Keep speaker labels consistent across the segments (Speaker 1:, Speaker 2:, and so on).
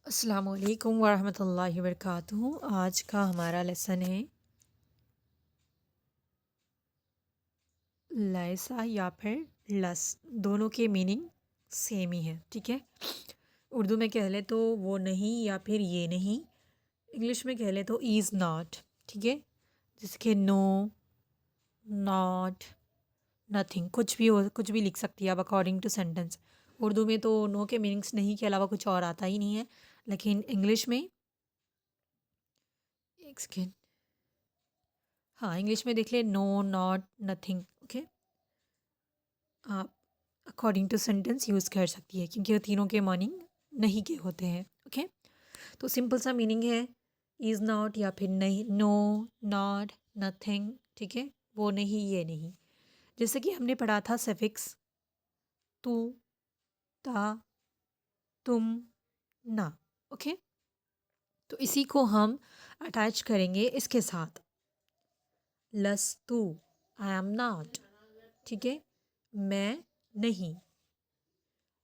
Speaker 1: अस्सलाम वालेकुम वरहमतुल्लाहि वबरकातुहू। आज का हमारा लेसन है लैसा या फिर लस। दोनों के मीनिंग सेम ही है, ठीक है। उर्दू में कह ले तो वो नहीं या फिर ये नहीं। इंग्लिश में कह ले तो इज़ नॉट, ठीक है। जैसे कि नो, नॉट, नथिंग, कुछ भी हो, कुछ भी लिख सकती है आप अकॉर्डिंग टू सेंटेंस। उर्दू में तो नो के मीनिंग्स नहीं के अलावा कुछ और आता ही नहीं है, लेकिन इंग्लिश में एक सेकेंड, हाँ, इंग्लिश में देख ले नो, नॉट, नथिंग, ओके। आप अकॉर्डिंग टू सेंटेंस यूज़ कर सकती है क्योंकि वो तीनों के मीनिंग नहीं के होते हैं, ओके। तो सिंपल सा मीनिंग है इज़ नॉट या फिर नहीं, नो, नॉट, नथिंग, ठीक है। वो नहीं, ये नहीं। जैसे कि हमने पढ़ा था सफिक्स तू, ता, तुम, ना, ओके। तो इसी को हम अटैच करेंगे इसके साथ, लस्तु, आई एम नॉट, ठीक है। मैं नहीं।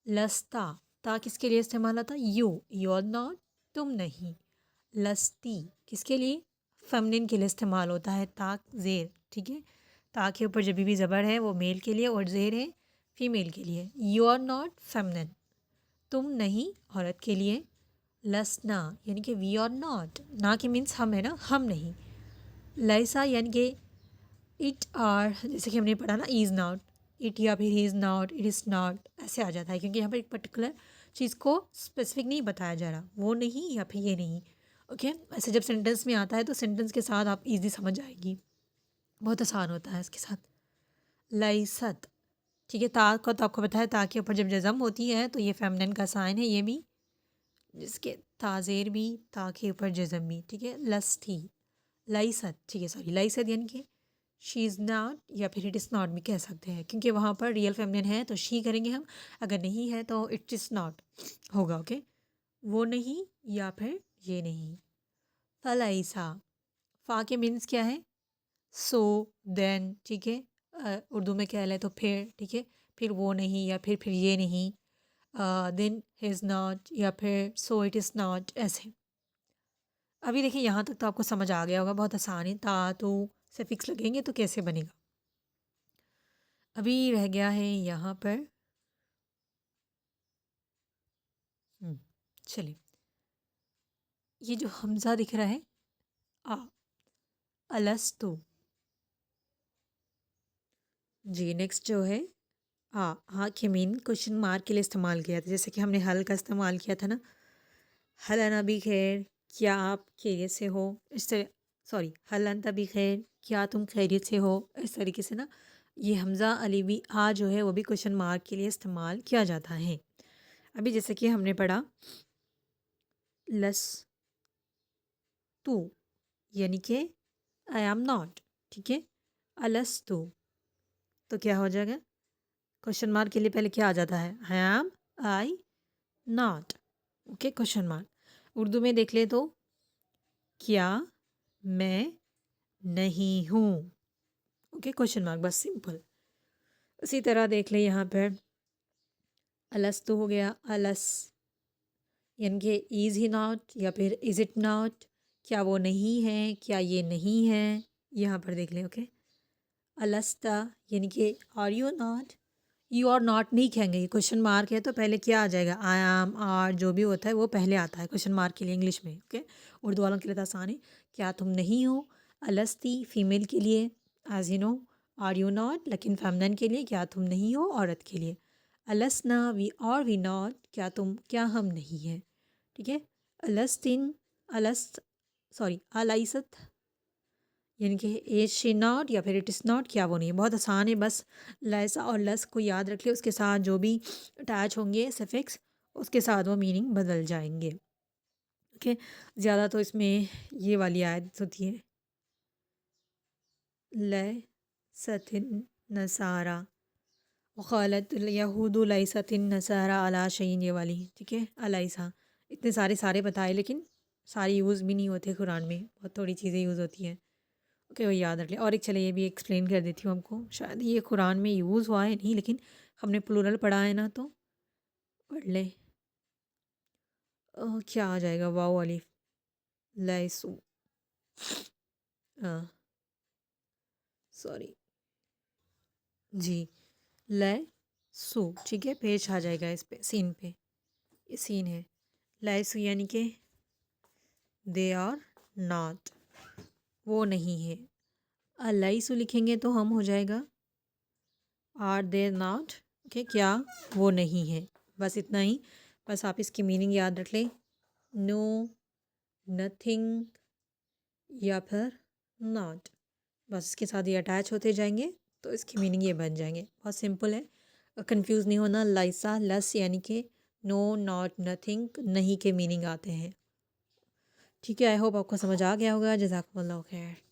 Speaker 1: लस्ता, ता किसके लिए इस्तेमाल होता है? यू आर नॉट, तुम नहीं। लस्ती किसके लिए? फेमिनिन के लिए इस्तेमाल होता है, ताक ज़ेर, ठीक है। ता के ऊपर जब भी ज़बर है वो मेल के लिए और ज़ेर है फीमेल के लिए। यू आर नॉट फेमिनिन, तुम नहीं औरत के लिए। लसना यानी कि वी आर नॉट, ना के मीन्स हम है ना, हम नहीं। लैसा यानी कि इट आर, जैसे कि हमने पढ़ा ना इज़ नॉट, इट या फिर he is not, it is not, ऐसे आ जाता है क्योंकि यहाँ पर एक पर्टिकुलर चीज़ को स्पेसिफिक नहीं बताया जा रहा, वो नहीं या फिर ये नहीं, ओके। ऐसे जब सेंटेंस में आता है तो सेंटेंस के साथ आप इजी समझ आएगी, बहुत आसान होता है इसके साथ। लैसत, ठीक है। ता को तो आपको पता है, ता के ऊपर जब जज़म होती है तो ये फेमिनिन का साइन है, ये भी, जिसके ताज़ेर भी, ता के ऊपर जज़म भी, ठीक है। लस्ती, लैसत, ठीक है, सॉरी, लैसत यानी कि शी इज़ नॉट या फिर इट इज़ नॉट भी कह सकते हैं क्योंकि वहाँ पर रियल फेमिनिन है तो शी करेंगे हम, अगर नहीं है तो इट इज़ नॉट होगा, ओके। वो नहीं या फिर ये नहीं। फलैसा, फ़ा के मीन्स क्या है? सो, देन, ठीक है। उर्दू में कह लें तो फिर, ठीक है। फिर वो नहीं या फिर ये नहीं। देन इज़ नॉट या फिर सो इट इज़ नॉट, ऐसे। अभी देखिए यहाँ तक तो आपको समझ आ गया होगा, बहुत आसान है। ता तो से फिक्स लगेंगे तो कैसे बनेगा। अभी रह गया है यहाँ पर, चलिए, ये जो हमज़ा दिख रहा है, आ, अलस्तु, जी। नेक्स्ट जो है हाँ के मीन क्वेश्चन मार्क के लिए इस्तेमाल किया था, जैसे कि हमने हल का इस्तेमाल किया था ना, हल अना भी खैर, क्या आप खैरियत से हो, इस तरह, सॉरी, हल अंता भी खैर, क्या तुम खैरियत से हो, इस तरीके से ना। ये हमज़ा अलीवी आ जो है वो भी क्वेश्चन मार्क के लिए इस्तेमाल किया जाता है। अभी जैसे कि हमने पढ़ा लस तू यानी कि आई एम नॉट, ठीक है। अलस तो क्या हो जाएगा? क्वेश्चन मार्क के लिए पहले क्या आ जाता है? I am, I not, okay, question mark. Urdu में देख ले तो क्या मैं नहीं हूँ, ओके, क्वेश्चन मार्क, बस सिंपल। उसी तरह देख ले यहाँ पर अलस तो हो गया, अलस यानी कि इज़ ही नॉट या फिर इज़ इट नॉट, क्या वो नहीं है, क्या ये नहीं है। यहाँ पर देख लें, ओके। अलस्ता यानी कि are you not, you are not नहीं कहेंगे, ये क्वेश्चन मार्क है तो पहले क्या आ जाएगा? आई एम, आर, जो भी होता है वो पहले आता है क्वेश्चन मार्क के लिए इंग्लिश में, ओके। उर्दू वालों के लिए तो आसान है। क्या तुम नहीं हो, अलस्ती फीमेल के लिए, as you know, are you not, लेकिन फेमिनिन के लिए क्या तुम नहीं हो, औरत के लिए। अलसना वी और वी नॉट, क्या तुम, क्या हम नहीं हैं, ठीक है। अलस्तिन, अलस्त, सॉरी, अलाइसत यानी कि इज शी नॉट या फिर इट इज़ नॉट, क्या वो नहीं है। बहुत आसान है, बस लैसा और लस को याद रख ले, उसके साथ जो भी अटैच होंगे सफिक्स, उसके साथ वो मीनिंग बदल जाएंगे, ओके। ज़्यादा तो इसमें ये वाली आयत होती है, लै सतिन नसारा वक़ालत यहूदु लैसतिन नसारा अला शैइन, ये वाली, ठीक है। अलाइसा, इतने सारे बताए लेकिन सारे यूज़ भी नहीं होते कुरान में, बहुत थोड़ी चीज़ें यूज़ होती हैं, ओके, वो याद रख लें। और एक चले ये भी एक्सप्लेन कर देती हूँ आपको, शायद ये कुरान में यूज़ हुआ है नहीं, लेकिन हमने प्लूरल पढ़ा है ना, तो पढ़ ले। क्या आ जाएगा वाओ अलिफ लैसु सॉरी जी लैसु ठीक है पेश आ जाएगा इस पे सीन पे ये सीन है लैसु यानी कि दे आर नॉट वो नहीं है लैसु लिखेंगे तो हम हो जाएगा आर देर नॉट ओके क्या वो नहीं है बस इतना ही बस आप इसकी मीनिंग याद रख लें नो नथिंग या फिर नॉट बस इसके साथ ये अटैच होते जाएंगे तो इसकी मीनिंग ये बन जाएंगे बहुत सिंपल है कंफ्यूज नहीं होना लाइसा लस यानी कि नो नॉट नथिंग नहीं के मीनिंग आते हैं ठीक है आई होप आपको समझ आ गया होगा जज़ाकुमुल्लाह खैर